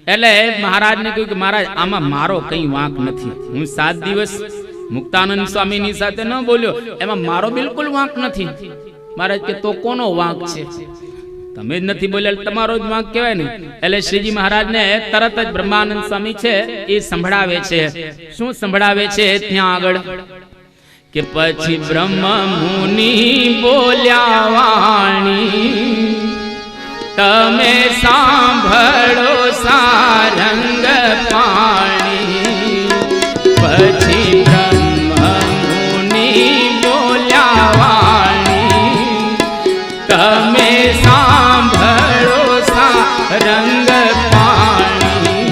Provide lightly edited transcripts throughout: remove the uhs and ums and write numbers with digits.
એટલે મહારાજને કહ્યું કે મહારાજ આમાં મારો કઈ વાંક નથી, હું 7 દિવસ મુક્તાનંદ સ્વામીની સાથે ન બોલ્યો, એમાં મારો બિલકુલ વાંક નથી. મહારાજ કે તો કોનો વાંક છે? તમે જ નથી બોલ્યા, તમારો જ વાંક કહેવાય ને. એટલે શ્રીજી મહારાજને તરત જ બ્રહ્માનંદ સ્વામી છે એ સંભળાવે છે. શું સંભળાવે છે ત્યાં આગળ કે પછી બ્રહ્મ મુનિ બોલ્યા વાણી, તમે સાંભળો સારંગ પાણી. પછી બ્રહ્મ મુનિ બોલ્યા વાણી, તમે સાંભળો સારંગ પાણી.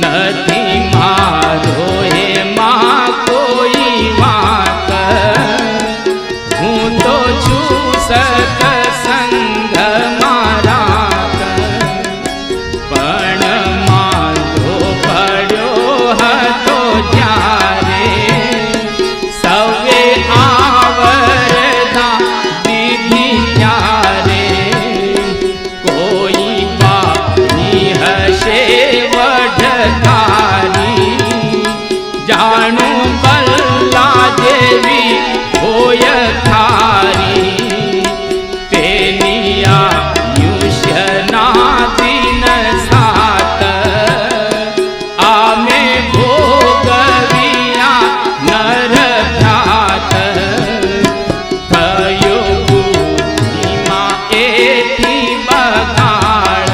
નથી મારો એમાં કોઈ વાંક, હું તો છું સત્સંગ મારા. પણ માંદો પડ્યો હતો ત્યારે, સૌએ આવરદા દીધી ત્યારે. કોઈ બાની હશે વઢકારી, જાણું બલ્લા જેવી હોય થારી. તેની આયુષ્યના દિન સાત, આમે ભોગવ્યા નર ભ્રાત. થયો ભૂમિમાં એથી બગાડ,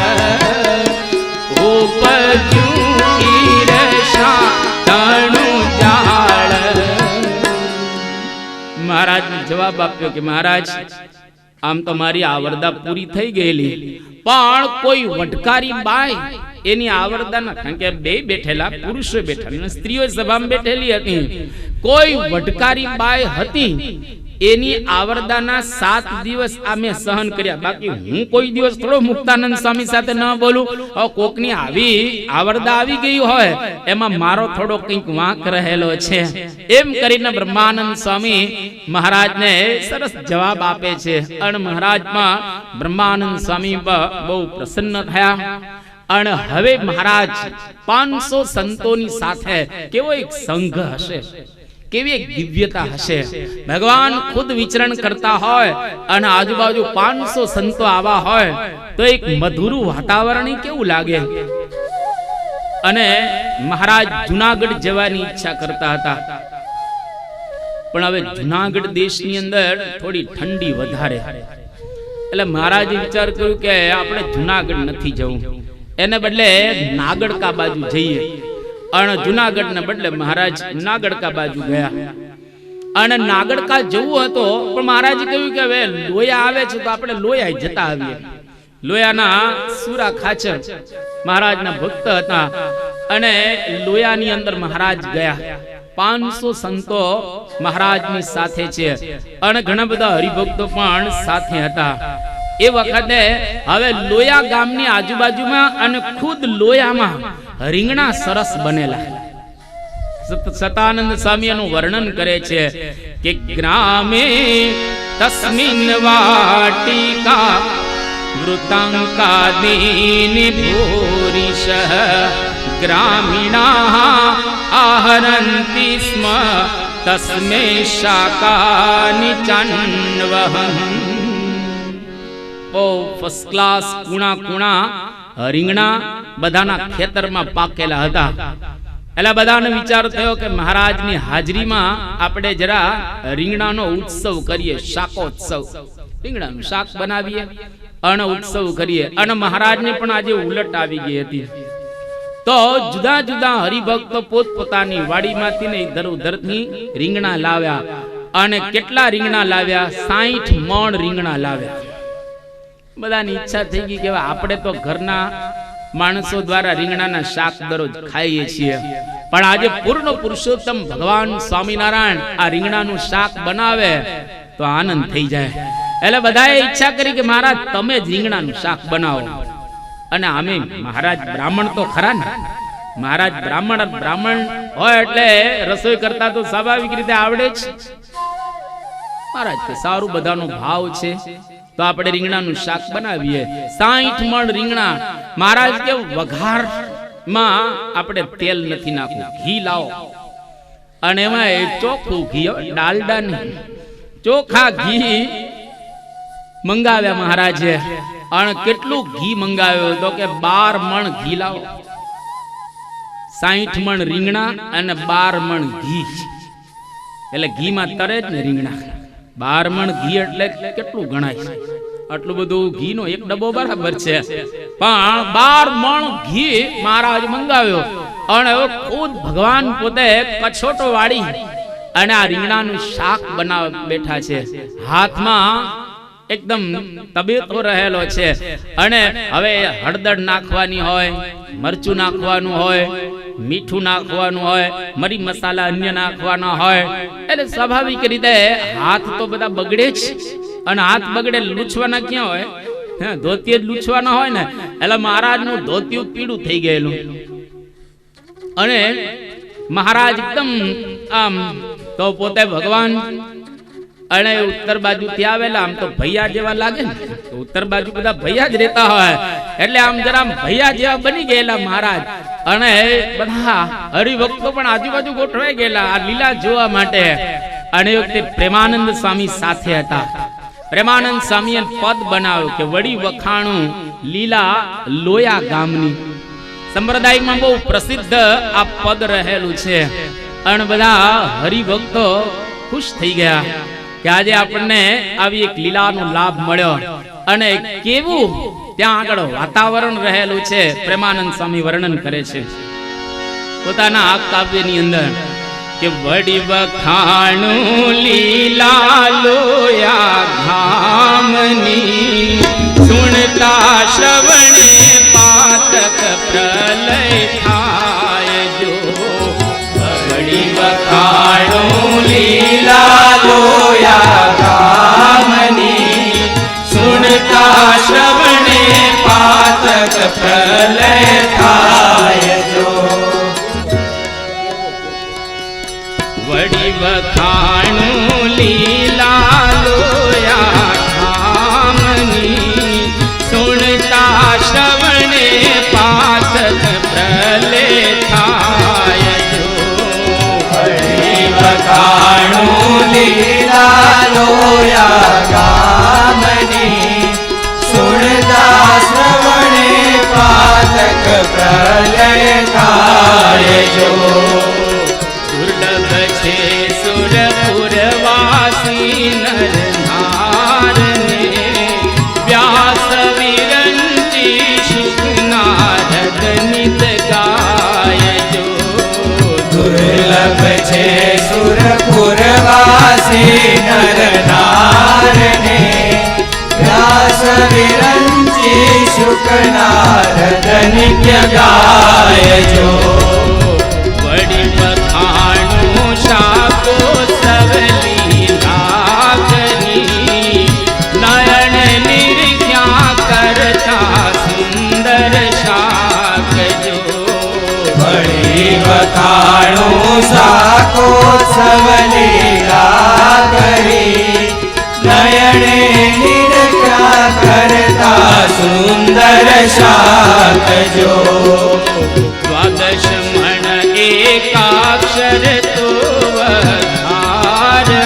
ઉપજ્યું ઈર્ષા તણું જાળ. મહારાજને જવાબ આપ્યો કે મહારાજ આમ તો મારી આવરદા પૂરી થઈ ગયેલી, પણ કોઈ વટકારી બાઈ એની આવરદાના, કારણ કે બે બેઠેલા પુરુષો બેઠેલા, સ્ત્રીઓ સભામાં બેઠેલી હતી, કોઈ વટકારી બાઈ હતી એની આવરદાના 7 દિવસ અમે સહન કર્યા. બાકી હું કોઈ દિવસ થોડો મુક્તાનંદ સ્વામી સાથે ન બોલું. કોકની આવી આવરદા આવી ગઈ હોય એમાં મારો થોડો કંઈક વાંક રહેલો છે, એમ કરીને બ્રહ્માનંદ સ્વામી મહારાજને સરસ જવાબ આપે છે. અને મહારાજમાં બ્રહ્માનંદ સ્વામી બહુ પ્રસન્ન થયા. અને હવે મહારાજ 500 સંતોની સાથે કેવો એક સંઘ હશે, કેવી એક દિવ્યતા હશે. ભગવાન ખુદ વિચરણ કરતા હોય અને આજુબાજુ 500 સંતો આવા હોય તો એક મધુરું વાતાવરણ કેવું લાગે. અને મહારાજ જુનાગઢ જવાની ઈચ્છા કરતા હતા, પણ હવે જુનાગઢ દેશની અંદર થોડી ઠંડી વધારે, એટલે મહારાજે વિચાર કર્યો કે આપણે જુનાગઢ નથી જવું, એને બદલે નાગડકા બાજુ જઈએ. અને જુનાગઢ ને બદલે મહારાજ નાગડકા બાજુ ગયા. અને નાગડકા જવું હતો પણ મહારાજે કહ્યું કે હવે લોયા આવે છે તો આપણે લોયા જતા આવીએ. લોયાના સુરા ખાચર મહારાજના ભક્ત હતા અને લોયાની અંદર મહારાજ ગયા. 500 સંતો મહારાજની સાથે છે અને ઘણા બધા હરિભક્તો પણ સાથે હતા. એ વખતે હવે લોયા ગામની આજુબાજુમાં અને ખુદ લોયામાં રીંગણા સરસ બનેલા. સતાનંદ સ્વામી એનું વર્ણન કરે છે કે ગ્રામે તસ્મિન વાટિકા વૃતાંકાદીની ભૂરિશ ગ્રામીણા આહરંતિ સ્મ તસ્મે શાકાની ચાન્વહં. ઓ ફર્સ્ટ ક્લાસ કુણા કુણા રીંગણા બધાના ખેતરમાં પાકેલા હતા. એટલે બધાને વિચાર થયો કે મહારાજની હાજરીમાં આપણે જરા રીંગણાનો ઉત્સવ કરીએ, શાકોત્સવ, રીંગણાનું શાક બનાવીએ અને ઉત્સવ કરીએ. અને મહારાજને પણ આજે ઉલટ આવી ગઈ હતી. તો જુદા જુદા હરિભક્તો પોતપોતાની વાડીમાંથી ને ઇધર ઉધરથી રીંગણા લાવ્યા. અને કેટલા રીંગણા લાવ્યા? 60 મણ રીંગણા લાવ્યા. બધાની ઈચ્છા થઈ ગઈ કે આપણે તો ઘરના માણસો દ્વારા રીંગણાના શાક દરરોજ ખાઈએ છીએ, પણ આજે પૂર્ણ પુરુષોત્તમ ભગવાન સ્વામિનારાયણ આ રીંગણાનું શાક બનાવે તો આનંદ થઈ જાય. એટલે બધાએ ઈચ્છા કરી કે મહારાજ તમે જ રીંગણાનું શાક બનાવો. અને આમે મહારાજ બ્રાહ્મણ તો ખરા ને, મહારાજ બ્રાહ્મણ હોય એટલે રસોઈ કરતા તો સ્વાભાવિક રીતે આવડે જ. મહારાજ કે સારું, બધાનો ભાવ છે તો આપણે રીંગણાનું શાક બનાવીએ. 60 મણ રીંગણા. મહારાજ કે વઘાર માં આપણે તેલ નથી નાખવું, ઘી લાવો અને એમાં ચોખ્ખું ઘી, ડાલડા નહીં, ચોખા ઘી મંગાવ્યા મહારાજે. અને કેટલું ઘી મંગાવ્યું તો કે 12 મણ ઘી લાવો. 60 મણ રીંગણા અને 12 મણ ઘી, એટલે ઘીમાં તરે જ ને રીંગણા. 12 મણ ઘી એટલે કેટલું ગણાય? આટલું બધું ઘીનો એક ડબ્બો બરાબર છે, પણ 12 મણ ઘી મહારાજ મંગાવ્યો. અને ખુદ ભગવાન પોતે કછોટો વાળી અને આ રીંગણાનું શાક બનાવવા બેઠા છે. હાથમાં એકદમ તબેતો રહેલો છે. અને હવે હળદર નાખવાની હોય, મરચું નાખવાનું હોય, મીઠું નાખવાનું હોય, મરી મસાલા અન્ય નાખવાના હોય, એટલે સ્વાભાવિક રીતે હાથ તો બધા બગડે જ. અને હાથ બગડે લૂછવાના ક્યાં હોય? ધોતી જ લૂછવાના હોય ને. એટલે મહારાજનું ધોતિયું પીળું થઈ ગયેલું. અને મહારાજ એકદમ આમ તો પોતે ભગવાન અને ઉત્તર બાજુથી આવેલા, આમ તો ભૈયા જેવા લાગે ને. ઉત્તર બાજુ બધા ભૈયા જ રહેતા હોય, એટલે આમ જરા ભૈયા જેવા બની ગયેલા મહારાજ. અને બધા હરિભક્તો પણ આજુબાજુ ગોઠવાઈ ગયેલા આ લીલા જોવા માટે. અને વખતે પ્રેમાનંદ સ્વામી સાથે હતા. પ્રેમાનંદ સ્વામીએ પદ બનાવ્યું કે વળી વખાણું લીલા લોયા ગામની. સંપ્રદાયમાં બહુ પ્રસિદ્ધ આ પદ રહેલું છે. અને બધા હરિભક્તો ખુશ થઈ ગયા કે આજે આપણને આવી એક લીલાનો લાભ મળ્યો. અને કેવું ત્યાં આગળ વાતાવરણ રહેલું છે, પ્રેમાનંદ સ્વામી વર્ણન કરે છે પોતાના આ કાવ્યની અંદર કે વડી વખાણું લીલા લોયા ગામની, સુણતા શ્રવણે પાતક પ્રલય થાય જો. વડી વખાણું લીલા લોયા ગામની, સુણતા શ્રવણે પાતક પ્રલય થાય જો. વડી વખાણું લીલા લોયા ગામની, સુણતા શ્રવણે પાતક પ્રલય થાય જો. વડી વખાણું લીલા લોયા ગામની, સુણતા શ્રવણે પાતક પ્રલય થાય જો. દુર્લભ છે સુરપુરવાસી નર નારને, વ્યાસ વિરંચી શુક નારદ નિત ગાય જો. દુર્લભ છે સુરપુરવાસી નર નારને, વ્યાસ વિરંચી શુક નારદ નિત્ય ગાય જો. વડી વખાણું શાકો સવલી લાગની, નયન નિર્જ્ઞા કરતા સુંદર શાક જો. વડી વખાણું શાકો સવલી લાગની, નયન નિર્જ્ઞા કરતા સુંદર શાક જો. દ્વાદશ મણ એકાક્ષર તો વઘારમાં,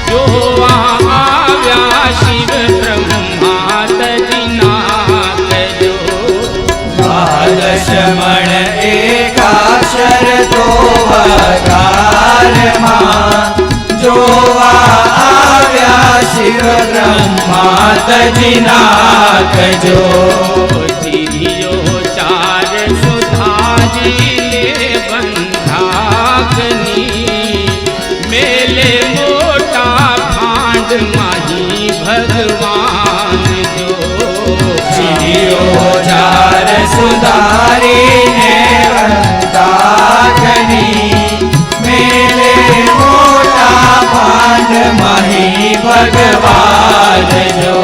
જોવા આવ્યા શિવ બ્રહ્મા તજનાક જો. દ્વાદશ મણ એકાક્ષર તો વઘારમાં, જોવા આવ્યા શિવ બ્રહ્મા તજનાક જો. ચાર સુધાજી બંધાકની, મેલે મોટા ભાંડ માહી ભગવાન જો. જીઓ ચાર સુધારીને બંધાકની, મેલે મોટા ભાંડ માહી ભગવાન જો.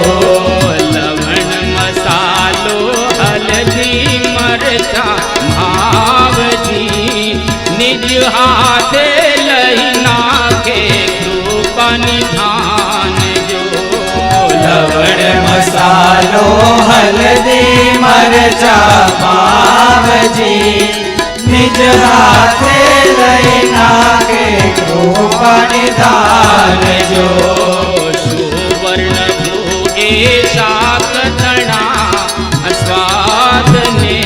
લવણ મસાલો હલદી મરચા ભાવજી, નિજ હાથે લઈ નાખે કૃપા નિધાન જો. લો હલ્દી મરચા પાવજી, નિજ હાથે લઈ નાખે કૃપા નિધાનજો. સુવર્ણ એ શાક તણા સ્વાદ ને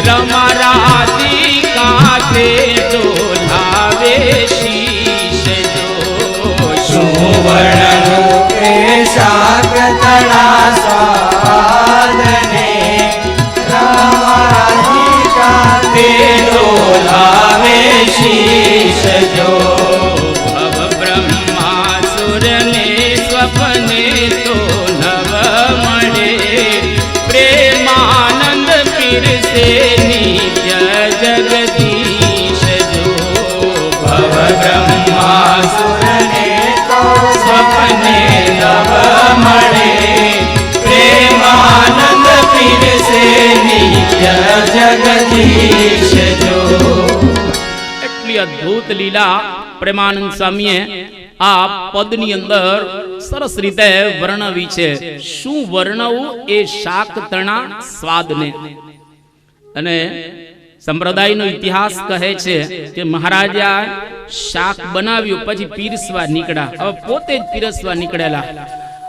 રમા રાધિકા તે ડોલાવે શીશ જો. સુવર્ણ એ શાક તણા સ્વાદ ને રાધિકા તે ડોલાવે શીશ જો. ભવ બ્રહ્માસુર ને સ્વપ્ને તો નવ મળે, પ્રેમાનંદ પીરસે નિત્ય જગદીશ જો. ભવ બ્રહ્માસુરને તો સ્વપ્ને નવ મળે, પ્રેમાનંદ પીરસે નિત્ય જગદીશ જો. એટલી અદ્ભુત લીલા પ્રેમાનંદ સ્વામીએ આ પદની અંદર સરસ રીતે વર્ણવી છે. શું વર્ણવું એ શાક તણા સ્વાદને. અને સંપ્રદાયનો ઇતિહાસ કહે છે કે મહારાજે આ શાક બનાવ્યું, પછી પીરસવા નીકળ્યા. હવે પોતે જ પીરસવા નીકળેલા.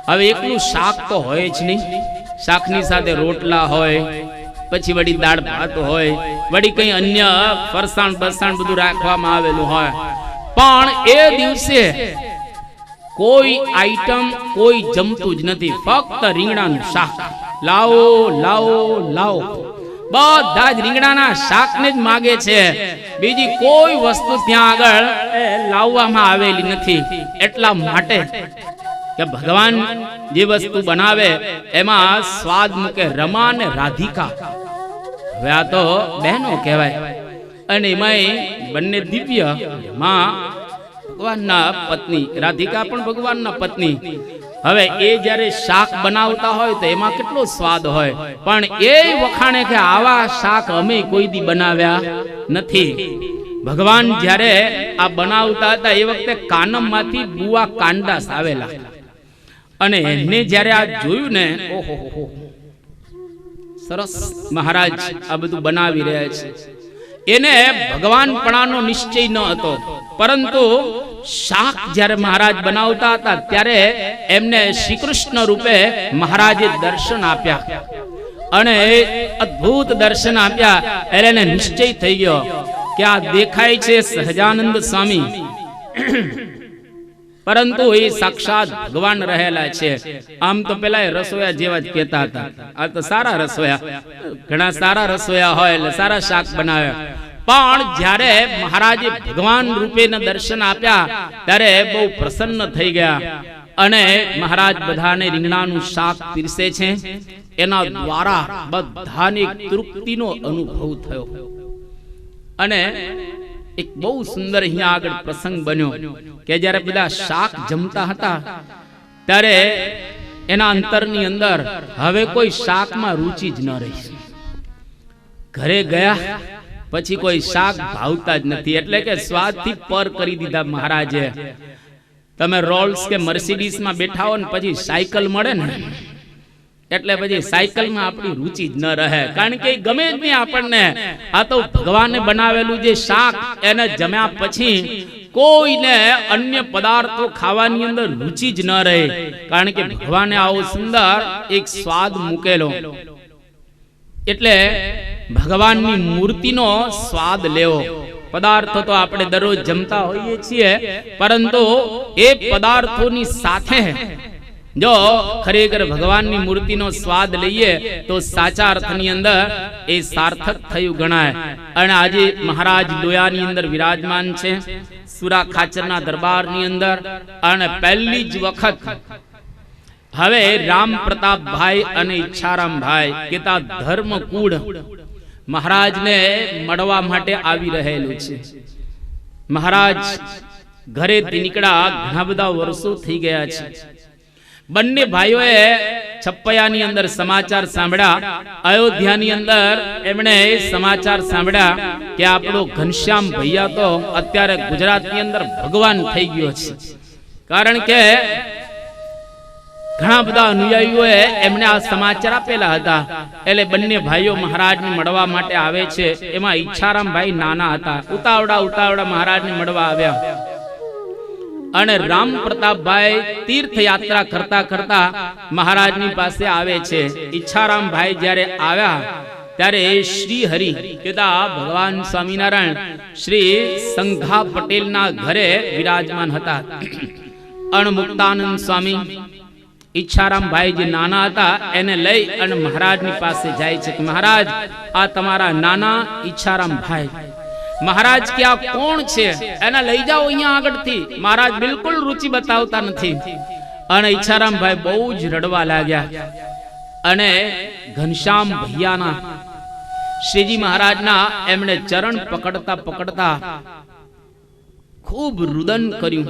હવે એકલું શાક તો હોય જ નહીં, શાકની સાથે રોટલા હોય, પછી વળી દાળ ભાત હોય, વળી કઈ અન્ય ફરસાણ બરસાણ બધું રાખવામાં આવેલું હોય. પણ એ દિવસે કોઈ આઈટમ કોઈ જમતું જ નથી, ફક્ત રીંગણાનું શાક. લાવો લાવો લાવો, બધા જ રીંગણાના શાકને જ માગે છે. બીજી કોઈ વસ્તુ ત્યાં આગળ લાવવામાં આવેલી નથી. એટલા માટે કે ભગવાન જે વસ્તુ બનાવે એમાં સ્વાદ મૂકે. રમા ને રાધિકા, હવે આ તો બહેનો કહેવાય, અને એમાંય બંને દિવ્ય. માં ભગવાનના પત્ની, રાધિકા પણ ભગવાનના પત્ની. હવે એ જ્યારે શાક બનાવતા હોય તો એમાં કેટલો સ્વાદ હોય, પણ એ વખાણે કે આવા શાક અમે કોઈ દી બનાવ્યા નથી. ભગવાન જ્યારે આ બનાવતા હતા એ વખતે કાનમમાંથી બુવા કાંડાસ આવેલા, અને એને જ્યારે આ જોયું ને, ઓહો સરસ મહારાજ આ બધું બનાવી રહ્યા છે. એને ભગવાનપણાનો નિશ્ચય ન હતો, પરંતુ શાક જ્યારે મહારાજ બનાવતા હતા ત્યારે એમને શ્રી કૃષ્ણ રૂપે મહારાજે દર્શન આપ્યા, અને અદ્ભુત દર્શન આપ્યા. એટલે એને નિશ્ચય થઈ ગયો કે આ દેખાય છે સહજાનંદ સ્વામી, પરંતુ એ સાક્ષાત ભગવાન રહેલા છે. આમ તો પેલા એ રસોયા જેવા જ કહેતા હતા, આ તો સારા રસોયા, ઘણા સારા રસોયા હોય એટલે સારા શાક બનાવે. પણ જ્યારે મહારાજે ભગવાન રૂપેના દર્શન આપ્યા ત્યારે બહુ પ્રસન્ન થઈ ગયા, અને મહારાજ બધાને રીંગણાનું શાક પીરસે છે. એના દ્વારા બધાને તૃપ્તિનો અનુભવ થયો. અને એક બહુ સુંદર અહીંયા આગળ પ્રસંગ બન્યો કે જ્યારે બધા શાક જમતા હતા ત્યારે એના અંતરની અંદર હવે કોઈ શાકમાં રુચિ જ ન રહી. ઘરે ગયા પછી કોઈ શાક ભાવતા જ નથી, એટલે કે સ્વાદથી પર કરી દીધા મહારાજે. તમે રોલ્સ કે મર્સિડીઝમાં બેઠા હો ને પછી સાયકલ મળે ને, એટલે પછી સાયકલમાં આપણી રુચિ જ ન રહે, કારણ કે ગમે જ નહીં આપણને. આ તો ભગવાને બનાવેલું જે શાક, એને જમ્યા પછી કોઈને અન્ય પદાર્થો ખાવાની અંદર રુચિ જ ન રહે, કારણ કે ભગવાને આવો સુંદર એક સ્વાદ મૂકેલો. એટલે ભગવાનની મૂર્તિનો સ્વાદ લેવો. પદાર્થો તો આપણે દરરોજ જમતા હોઈએ છીએ, પરંતુ એ પદાર્થોની સાથે જો ખરેખર ભગવાનની મૂર્તિનો સ્વાદ લઈએ તો સાચા અર્થની અંદર એ સાર્થક થયું ગણાય. અને આજે મહારાજ લોયાની અંદર વિરાજમાન છે, સુરા ખાચરના દરબારની અંદર. અને પહેલી જ વખત હવે રામ પ્રતાપભાઈ અને ઈચ્છારામભાઈ કેતા ધર્મકૂળ મહારાજને મળવા માટે આવી રહેલું છે. મહારાજ ઘરેથી નીકળ્યા ઘણા બધા વર્ષો થઈ ગયા છે. બંને ભાઈઓએ છપ્પૈયાની અંદર સમાચાર સાંભળ્યા, અયોધ્યાની અંદર એમણે સમાચાર સાંભળ્યા કે આપણો ઘનશ્યામ ભૈયા તો અત્યારે ગુજરાતની અંદર ભગવાન થઈ ગયો છે. કારણ કે ઘણા બધા અનુયાયીઓએ એમને આ સમાચાર આપેલા હતા. એટલે બંને ભાઈઓ મહારાજને મળવા માટે આવે છે. એમાં ઈચ્છારામભાઈ નાના હતા. ઉતાવળા મહારાજને મળવા આવ્યા. અને રામ પ્રતાપભાઈ તીર્થયાત્રા કરતા કરતા મહારાજની પાસે આવે છે. ઈચ્છારામભાઈ જ્યારે આવ્યા ત્યારે શ્રી હરિ કહેતા ભગવાન સ્વામિનારાયણ શ્રી સંઘા પટેલના ઘરે વિરાજમાન હતા. અણમુક્તાનંદ સ્વામી ઈચ્છારામભાઈ જે નાના હતા એને લઈ અને મહારાજની પાસે જાય છે કે મહારાજ આ તમારા નાના ઈચ્છારામભાઈ. મહારાજ કે આ કોણ છે? એને લઈ જાઓ અહીંયા આગળથી. મહારાજ બિલકુલ રુચિ બતાવતા નથી. અને ઈચ્છારામભાઈ બહુ જ રડવા લાગ્યા. અને ઘનશ્યામ ભૈયાના શ્રીજી મહારાજના એમણે ચરણ પકડતા પકડતા ખૂબ રુદન કર્યું.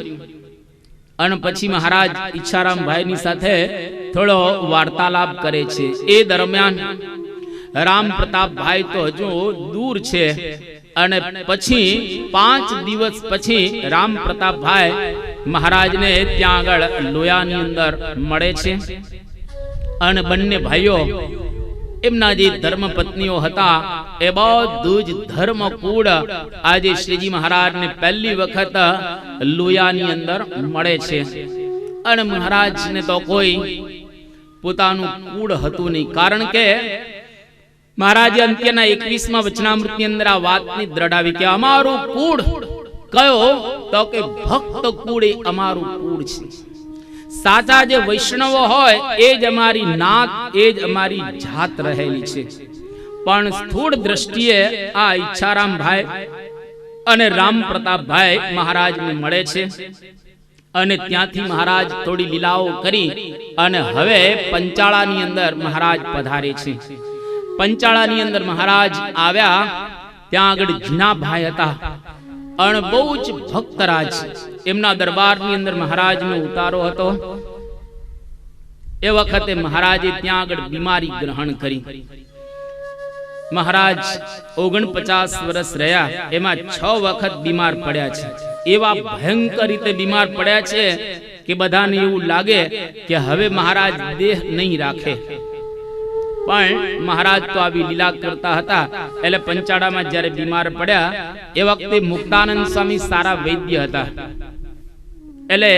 અને પછી મહારાજ ઈચ્છારામભાઈની સાથે થોડો વાર્તાલાપ કરે છે. એ દરમિયાન રામ પ્રતાપભાઈ તો હજુ દૂર છે. અને પછી 5 દિવસ પછી રામ પ્રતાપભાઈ મહારાજને ત્યાં આગળ લોયાની અંદર મળે છે. અને બંને ભાઈઓ એમના જે ધર્મપત્નીઓ હતા એ બધું જ ધર્મકૂળ આજે શ્રીજી મહારાજને પહેલી વખત લોયાની અંદર મળે છે. અને મહારાજને તો કોઈ પોતાનું કુળ હતું નહીં. કારણ કે મહારાજે અંત્યના 21મા વચનામૃતની અંદર આ વાતની દ્રઢાવી કે અમારું કુળ કયો? તો કે ભક્ત કુળ એ અમારું કુળ છે. સાચા જે વૈષ્ણવો હોય એ જ અમારી નાત, એ જ અમારી જાત રહેલી છે. પણ સ્થૂળ દ્રષ્ટિએ આ ઈચ્છારામભાઈ અને રામ પ્રતાપભાઈ મહારાજને મળે છે. અને ત્યાંથી મહારાજ થોડી લીલાઓ કરી અને હવે પંચાળાની અંદર મહારાજ પધારે છે. પંચાળાની અંદર મહારાજ આવ્યા. ત્યાં આગળ જીનાભાઈ હતા અને બહુ જ ભક્તરાજ. એમના દરબારની અંદર મહારાજનો ઉતારો હતો. એ વખતે મહારાજે ત્યાં આગળ બીમારી ગ્રહણ કરી. મહારાજ 49 વર્ષ રહ્યા. એમાં 6 વખત બીમાર પડ્યા છે. એવા ભયંકર રીતે બીમાર પડ્યા છે કે બધાને એવું લાગે કે હવે મહારાજ દેહ નહીં રાખે. પણ મહારાજ તો આવી લીલા કરતા હતા. એટલે પંચાળામાં જ્યારે બીમાર પડ્યા એ વખતે મુક્તાનંદ સ્વામી સારા વૈદ્ય હતા. એટલે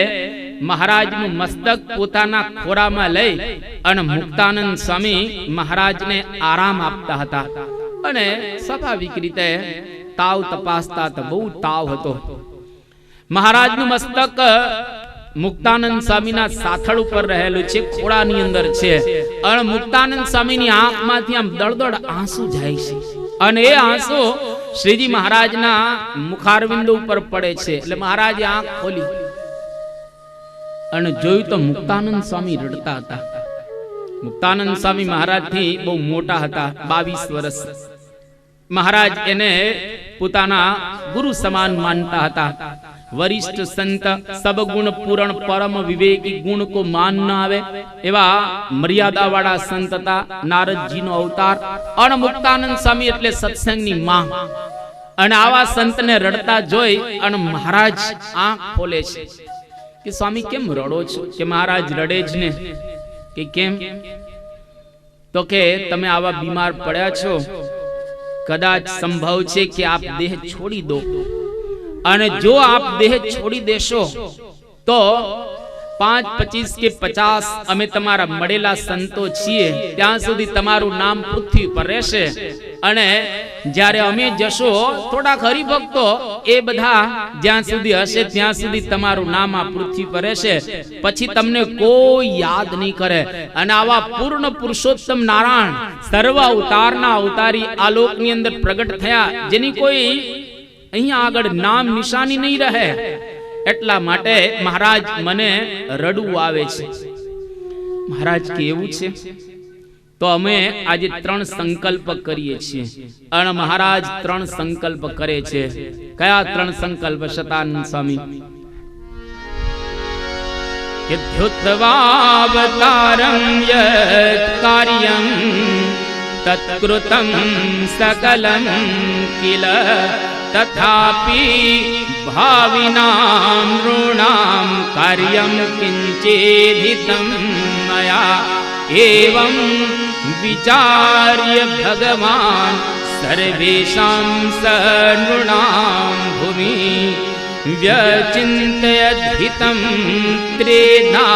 મહારાજનું મસ્તક પોતાના ખોરામાં લઈ અને મુક્તાનંદ સ્વામી મહારાજને આરામ આપતા હતા. અને સ્વાભાવિક રીતે તાવ તપાસતા હતા. બહુ તાવ હતો. મહારાજનું મસ્તક મુક્તાનંદ સ્વામીના સાથળ ઉપર રહેલું છે, ખોળાની અંદર છે. અને મુક્તાનંદ સ્વામીની આંખમાંથી આમ દળદળ આંસુ જાય છે. અને એ આંસુ શ્રીજી મહારાજના મુખારવિંદ ઉપર પડે છે. એટલે મહારાજે આંખ ખોલી અને જોયું તો મુક્તાનંદ સ્વામી રડતા હતા. મુક્તાનંદ સ્વામી મહારાજથી બહુ મોટા હતા, 22 વર્ષ. મહારાજ એને પોતાના ગુરુ સમાન માનતા હતા. વરિષ્ઠ સંત સબ ગુણ પૂરણ પરમ વિવેકી ગુણ કો માન ન આવે એવા મર્યાદા વાળા સંત હતા. નારદજીનો અવતાર. અને મુક્તાનંદ સ્વામી એટલે સત્સંગની માં. અને આવા સંતને રડતા જોઈ અને મહારાજ આંખ ખોલે છે કે સ્વામી કેમ રડો છો? કે મહારાજ રડે જ ને. કે કેમ? તો કે તમે આવા બીમાર પડ્યા છો, કદાચ સંભવ છે કે આપ દેહ છોડી દો. અને જો આપ દેહ છોડી દેશો તો 5, 25 કે 50 અમે તમારા મળેલા સંતો છીએ ત્યાં સુધી તમારું નામ પૃથ્વી પર રહેશે. અને જ્યારે અમે જશો થોડાક હરિભક્તો એ બધા જ્યાં સુધી હશે ત્યાં સુધી તમારું નામ આ પૃથ્વી પર રહેશે. પછી તમને કોઈ યાદ નહીં કરે. અને આવા પૂર્ણ પુરુષોત્તમ નારાયણ સર્વ અવતારના અવતારી આલોકની અંદર પ્રગટ થયા, જેની કોઈ અહીંયા આગળ નામ નિશાની નહીં રહે. એટલા માટે મહારાજ મને રડવું આવે છે. મહારાજ કે એવું છે તો અમે આજે 3 સંકલ્પ કરીએ છીએ. અને મહારાજ 3 સંકલ્પ કરે છે. કયા 3 સંકલ્પ? શતાનંદ સ્વામી કે ધ્યુત્વાવતારં યત કાર્યં તત્કૃતં સકલં કિલ તથાપિ ભાવિનામ ઋણામ કાર્યમ કિંચિદિતં मया एवं विचार्य भगवान सर्वेषां सनृणां भूमि व्यचिन्तयद्हितं त्रेधा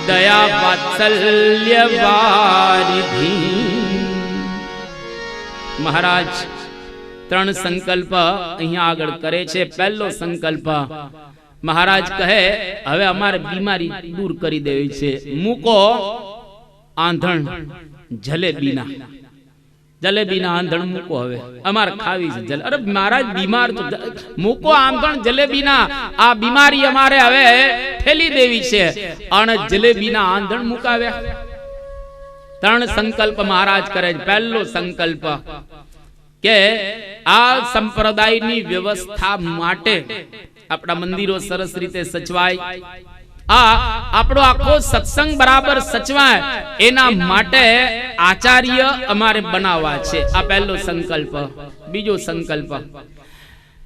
दया वात्सल्य वारिधि। महाराज ત્રણ સંકલ્પ અહીંયા આગળ કરે છે. પહેલો સંકલ્પ મહારાજ કહે હવે અમારે બીમારી દૂર કરી દેવી છે. મૂકો આંધણ જલેબીના આંધણ મૂકો, હવે અમારે ખાવી છે. અરે મહારાજ બીમાર તો મૂકો આંધણ જલેબીના, આ બીમારી અમારે હવે ઠેલી દેવી છે અને જલેબીના આંધણ મુકાવ્યા. ત્રણ સંકલ્પ મહારાજ કરે છે. પહેલો સંકલ્પ કે આ સંપ્રદાયની વ્યવસ્થા માટે આપણા મંદિરો સરસ રીતે સચવાય, આપણો આખો સત્સંગ બરાબર સચવાય એના માટે આચાર્ય અમારે બનાવવા છે. આ પહેલો સંકલ્પ. બીજો સંકલ્પ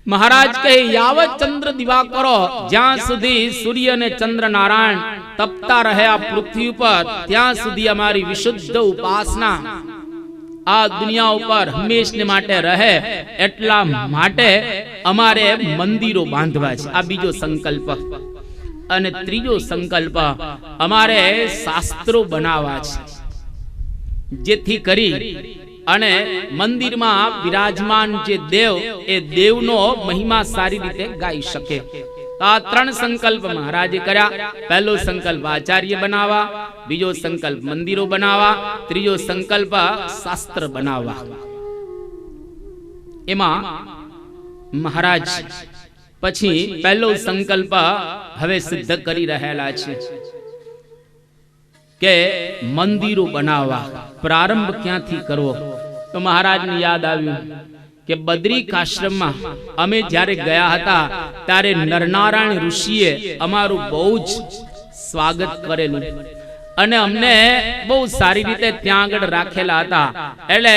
મહારાજ કહે યાવત ચંદ્ર દિવાકરો, જ્યાં સુધી સૂર્ય અને ચંદ્ર નારાયણ તપતા રહે આ પૃથ્વી ઉપર ત્યાં સુધી અમારી વિશુદ્ધ ઉપાસના આ દુનિયા ઉપર હંમેશને માટે રહે, એટલા માટે અમારે મંદિરો બાંધવા છે. આ બીજો સંકલ્પ. અને ત્રીજો સંકલ્પ અમારે શાસ્ત્રો બનાવવા છે, જેથી કરી અને મંદિરમાં વિરાજમાન જે દેવ એ દેવનો મહિમા સારી રીતે ગાઈ શકે. આ ત્રણ સંકલ્પ મહારાજે કર્યા. પહેલો સંકલ્પ આચાર્ય બનાવવા, બીજો સંકલ્પ મંદિરો બનાવવા, ત્રીજો સંકલ્પ શાસ્ત્ર બનાવવા. એમાં મહારાજ પછી પહેલો સંકલ્પ હવે સિદ્ધ કરી રહેલા છે કે મંદિરો બનાવવા. પ્રારંભ ક્યાંથી કરવો? તો મહારાજને યાદ આવ્યું કે બદ્રિક આશ્રમમાં અમે જ્યારે ગયા હતા ત્યારે નરનારાયણ ઋષિએ અમારું બહુ જ સ્વાગત કરેલું અને અમને બહુ સારી રીતે ત્યાં આગળ રાખેલા હતા. એટલે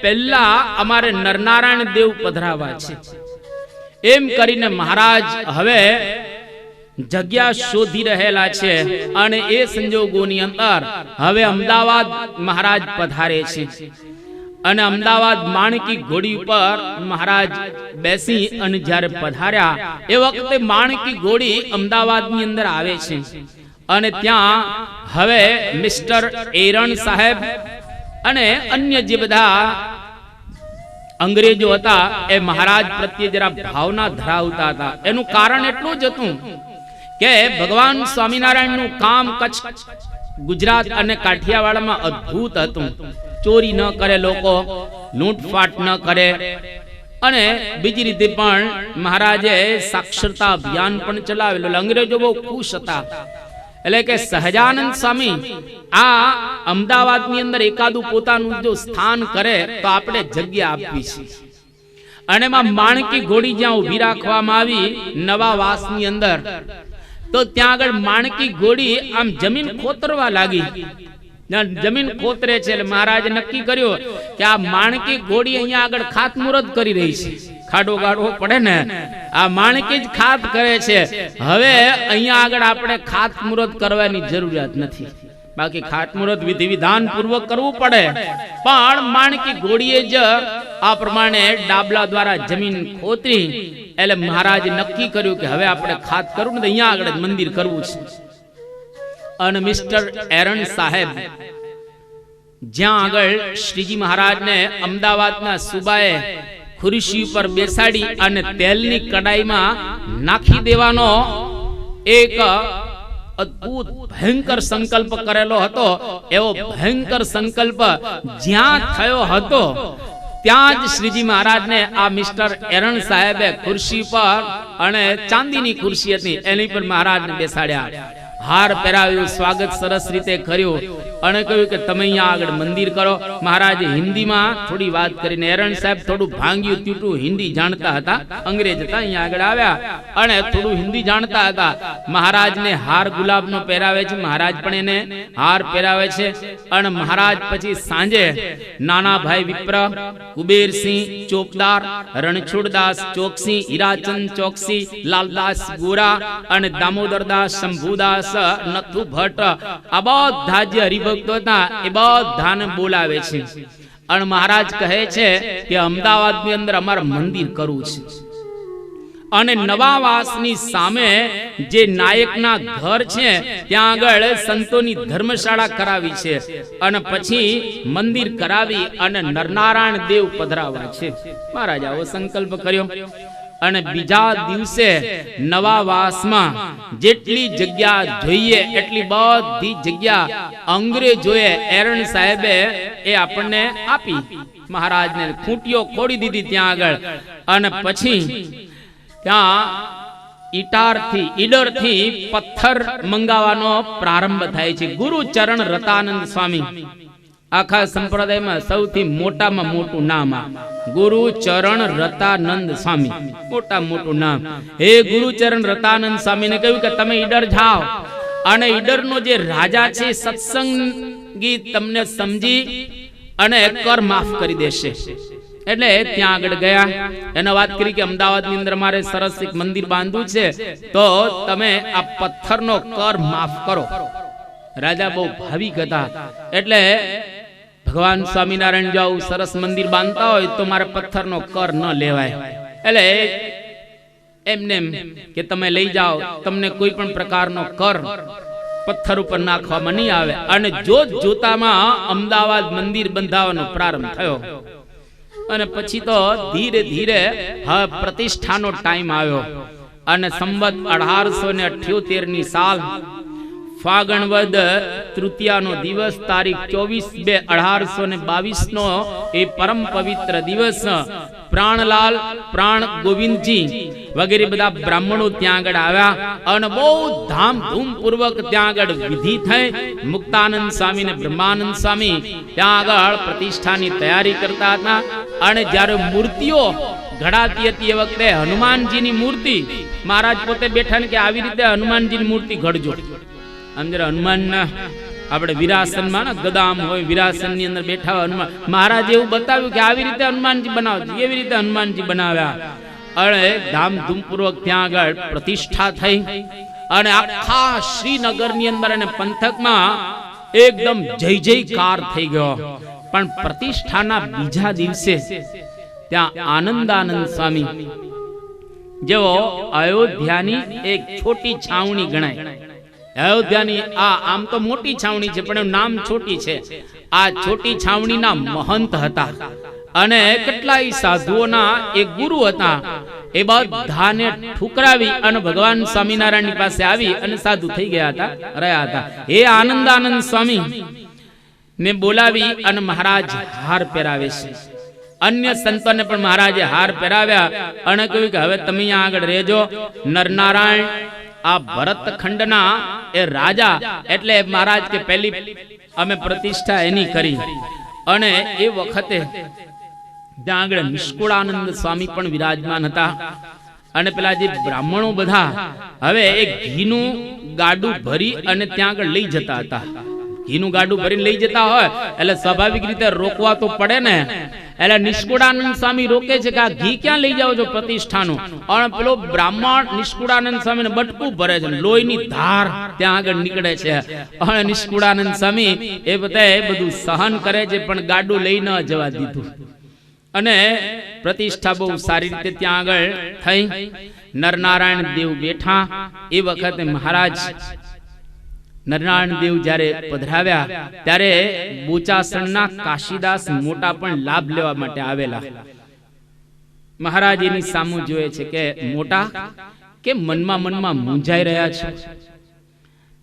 પહેલા અમારે નરનારાયણ દેવ પધરાવા છે. એમ કરીને મહારાજ હવે જગ્યા શોધી રહેલા છે અને એ સંજોગોની અંદર હવે અમદાવાદ મહારાજ પધારે છે. અને અમદાવાદ માણકી ઘોડી ઉપર મહારાજ બેસી અને જ્યારે પધાર્યા એ વખતે માણકી ઘોડી અમદાવાદની અંદર આવે છે. અને ત્યાં હવે મિસ્ટર એરણ સાહેબ અને અન્ય જે બધા અંગ્રેજો હતા એ મહારાજ પ્રત્યે જરા ભાવના ધરાવતા હતા. એનું કારણ એટલું જ હતું કે ભગવાન સ્વામિનારાયણનું કામ કચ્છ, ગુજરાત અને કાઠિયાવાડમાં અદ્ભુત હતું. ચોરી ન કરે લોકો, લૂંટફાટ ન કરે, અને બીજી રીતે પણ મહારાજે સાક્ષરતા અભિયાન પણ ચલાવેલું. અંગ્રેજો બહુ ખુશ હતા. એટલે કે સહજાનંદ સ્વામી આ અમદાવાદની અંદર એકાદું પોતાનું જો સ્થાન કરે તો આપણે જગ્યા આપવી છે. અને એમાં માણકી ઘોડી જ્યાં ઉભી રાખવામાં આવી નવા વાસની અંદર, તો ત્યાં આગળ માણકી ઘોડી આમ જમીન ખોતરવા લાગી. જમીન ખોતરે છે એટલે મહારાજે નક્કી કર્યું કે આ માણકી ઘોડી અહીંયા આગળ ખાતમુહૂર્ત કરી રહી છે. ખાડો ગાળવો પડે ને, આ માણકી જ ખાત કરે છે. હવે અહીંયા આગળ આપણે ખાતમુહૂર્ત કરવાની જરૂરિયાત નથી. બાકી ખાતમુહૂર્ત વિધિ વિધાન પૂર્વક કરવું પડે, પણ માણકી ઘોડીએ જ આ પ્રમાણે ડાબલા દ્વારા જમીન ખોતરી. એટલે મહારાજે નક્કી કર્યું કે હવે આપણે ખાત કરવું ને અહીંયા આગળ મંદિર કરવું છે. અને મિસ્ટર એરણ સાહેબ જ્યાં આગળ શ્રીજી મહારાજને અમદાવાદના સુબાએ ખુરશી ઉપર બેસાડી અને તેલની કડાઈમાં નાખી દેવાનો એક અદ્ભુત ભયંકર સંકલ્પ કરેલો હતો. એવો ભયંકર સંકલ્પ જ્યાં થયો હતો ત્યાં જ શ્રીજી મહારાજને આ મિસ્ટર એરણ સાહેબે ખુરશી પર, અને ચાંદીની ખુરશી હતી એની પર મહારાજને બેસાડ્યા, હાર પહેરાવ્યું, સ્વાગત સરસ રીતે કર્યું અને કહ્યું કે તમે અહીંયા આગળ મંદિર કરો. મહારાજે હિન્દીમાં થોડી વાત કરીને એરણ સાહેબ થોડું ભાંગ્યું ત્યુટું હિન્દી જાણતા હતા, અંગ્રેજ હતા, અહીંયા આગળ આવ્યા અને થોડું હિન્દી જાણતા હતા. મહારાજને હાર ગુલાબનો પહેરાવે છે, મહારાજ પણ એને હાર પહેરાવે છે. અને મહારાજ પછી સાંજે નાના ભાઈ વિપ્ર, કુબેરસિંહ ચોપદાર, રણછોડદાસ ચોકસી, હીરાચંદ ચોકસી, લાલદાસ ગોરા અને દામોદરદાસ, શંભુદાસ, નથુ ભટ્ટ, આ બધા જે હરિભક્તો હતા એ બધાને બોલાવે છે. અને મહારાજ કહે છે કે અમદાવાદની અંદર અમારે મંદિર કરવું છે અને નવાવાસની સામે જે નાયકના ઘર છે ત્યાં આગળ સંતોની ધર્મશાળા કરાવી છે અને પછી મંદિર કરાવી અને નરનારાયણ દેવ પધરાવા છે. મહારાજ આવો સંકલ્પ કર્યો. અને બીજા દિવસે નવાવાસમાં જેટલી જગ્યા જોઈએ એટલી બધી જગ્યા અંગ્રેજોએ એરણ સાહેબે એ આપણને આપી. મહારાજને ખૂંટીઓ ખોડી દીધી ત્યાં આગળ. અને પછી ત્યાં ઈડરથી પથ્થર મંગાવવાનો પ્રારંભ થાય છે. ગુરુચરણ રતાનંદ સ્વામી આખા સંપ્રદાયમાં સૌથી મોટામાં મોટું નામ આ ગુરુચરણ રતાનંદ સ્વામી, મોટામાં મોટું નામ. હે ગુરુચરણ રતાનંદ સ્વામીને કહ્યું કે તમે ઈડર જાઓ અને ઈડરનો જે રાજા છે સત્સંગી તમને સમજી અને કર માફ કરી દેશે. એટલે ત્યાં આગળ ગયા, એને વાત કરી કે અમદાવાદની અંદર મારે સરસ એક મંદિર બાંધવું છે તો તમે આ પથ્થરનો કર માફ કરો. રાજા બહુ ભાવિક હતા એટલે ભગવાન સ્વામિનારાયણ જો આવું સરસ મંદિર બાંધતા હોય તો મારે પથ્થરનો કર ન લેવાય. એટલે એમને કે તમે લઈ જાઓ, તમને કોઈ પણ પ્રકારનો કર પથ્થર ઉપર નાખવામાં નહીં આવે. અને જોતામાં અમદાવાદ મંદિર બંધાવવાનો પ્રારંભ થયો. અને પછી તો ધીરે ધીરે હવે પ્રતિષ્ઠાનો ટાઈમ આવ્યો અને સંવત 1878 સાલ ફાગણવદ તૃતીયાનો દિવસ તારીખ 24/2/1822 નો એ પરમ પવિત્ર દિવસ પ્રાણલાલ, પ્રાણ ગોવિંદજી વગેરે બધા બ્રાહ્મણો ત્યાં આગળ આવ્યા અને બહુ ધામધૂમ પૂર્વક ત્યાં આગળ વિધિ થઈ. મુક્તાનંદ સ્વામી ને બ્રહ્માનંદ સ્વામી ત્યાં આગળ પ્રતિષ્ઠાની તૈયારી કરતા હતા. અને જ્યારે મૂર્તિઓ ઘડાતી હતી એ વખતે હનુમાનજીની મૂર્તિ મહારાજ પોતે બેઠા ને કે આવી રીતે હનુમાનજીની મૂર્તિ ઘડજો. આમ જરા હનુમાનના આપણે વિરાસનમાં ગદામ હોય, વિરાસન ની અંદર બેઠા હોય હનુમાન, મહારાજ એવું બતાવ્યું કે આવી રીતે હનુમાનજી બનાવજો. એવી રીતે હનુમાનજી બનાવ્યા અને ધામધૂમપૂર્વક ત્યાં આગળ પ્રતિષ્ઠા થઈ. અને આખા શ્રીનગરની અંદર અને પંથકમાં એકદમ જય જયકાર થઈ ગયો. પણ પ્રતિષ્ઠાના બીજા દિવસે ત્યાં આનંદાનંદ સ્વામી જેઓ અયોધ્યાની એક છોટી છાવણી ગણાય. અયોધ્યાની આમ તો મોટી છાવણી છે પણ એનું નામ છોટી છે. આ છોટી છાવણીના મહંત હતા અને કેટલાય સાધુઓના એક ગુરુ હતા. એ બધાને ઠુકરાવી અને ભગવાન સ્વામિનારાયણની પાસે આવી અને સાધુ થઈ ગયા રહ્યા હતા. એ આનંદાનંદ સ્વામી ને બોલાવી અને મહારાજ હાર પહેરાવે છે. અન્ય સંતોને પણ મહારાજે હાર પહેરાવ્યા અને કહ્યું કે હવે તમે અહીંયા આગળ રહેજો. નરનારાયણ આ ભરતખંડના એ રાજા એટલે મહારાજ કે પહેલી અમે પ્રતિષ્ઠા એની કરી. અને એ વખતે ત્યાં આગળ નિષ્કુળાનંદ સ્વામી પણ વિરાજમાન હતા. અને પેલા જે બ્રાહ્મણો બધા હવે એ ઘીનું ગાડું ભરી અને ત્યાં આગળ લઈ જતા હતા. ઘીનું ગાડું ભરીને લઈ જતા હોય એટલે સ્વાભાવિક રીતે રોકવા તો પડે ને. એટલે નિષ્કુળાનંદ સ્વામી રોકે છે કે આ ઘી ક્યાં લઈ જાઓ છો પ્રતિષ્ઠાનું. અને પેલો બ્રાહ્મણ નિષ્કુળાનંદ સ્વામીને બટકું ભરે છે, લોહીની ધાર ત્યાં આગળ નીકળે છે. અને નિષ્કુળાનંદ સ્વામી એ બધા બધું સહન કરે છે પણ ગાડું લઈ ન જવા દીધું. અને પ્રતિષ્ઠા બહુ સારી રીતે ત્યાં આગળ થઈ. નરનારાયણ દેવ બેઠા એ વખતે મહારાજ નરનારાયણ દેવ જ્યારે પધરાવ્યા ત્યારે બોચાસણના કાશીદાસ મોટા પણ લાભ લેવા માટે આવેલા. મહારાજ એની સામું જોયે છે કે મોટા કે મનમાં મૂંઝાઈ રહ્યા છો.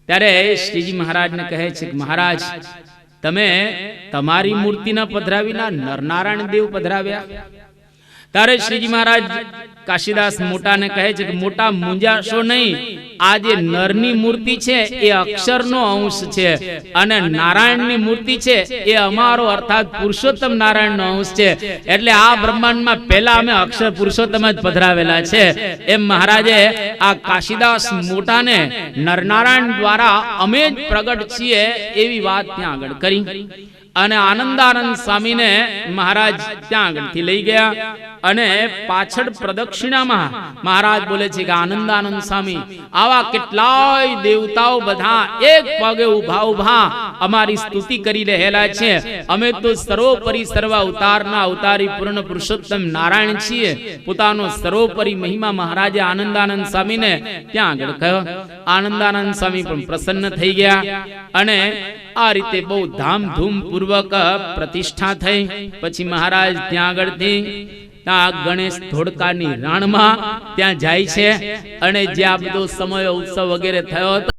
ત્યારે શ્રીજી મહારાજને કહે છે કે મહારાજ તમે તમારી મૂર્તિના પધરાવીના નરનારાયણ દેવ પધરાવ્યા. ત્યારે શ્રીજી મહારાજ કાશીદાસ મોટાને કહે છે કે મોટા મૂંઝાશો નહીં, આ જે નરની મૂર્તિ છે એ અક્ષરનો અંશ છે અને નારાયણની મૂર્તિ છે એ અમારો અર્થાત પુરુષોત્તમ નારાયણનો અંશ છે, એટલે આ બ્રહ્માંડમાં પહેલા અમે અક્ષર પુરુષોત્તમ જ પધરાવેલા છે. એમ મહારાજે આ કાશીદાસ મોટાને નરનારાયણ દ્વારા અમે જ પ્રગટ છીએ એવી વાત ત્યાં આગળ કરી. અને આનંદાનંદ સ્વામીને મહારાજ ત્યાં આગળથી લઈ ગયા અને પાછળ પ્રદક્ષિણામાં મહારાજ બોલે છે કે આનંદાનંદ સ્વામી આવા કેટલાય દેવતાઓ બધા એક પગે ઉભા ઉભા અમારી સ્તુતિ કરી રહેલા છે, અમે તો સર્વોપરી સર્વ અવતારના અવતારી પૂર્ણ પુરુષોત્તમ નારાયણ છીએ. પોતાનો સર્વોપરી મહિમા મહારાજે આનંદાનંદ સ્વામીને ત્યાં આગળ કહ્યો. આનંદાનંદ સ્વામી પણ પ્રસન્ન થઈ ગયા અને આ રીતે બહુ ધામધૂમ પૂર્વક પ્રતિષ્ઠા થઈ. પછી મહારાજ ત્યાં આગળથી ત્યાં ગણેશ ધોળકાની રાણમાં ત્યાં જાય છે અને જે આ બધો સમય ઉત્સવ વગેરે થયો હતો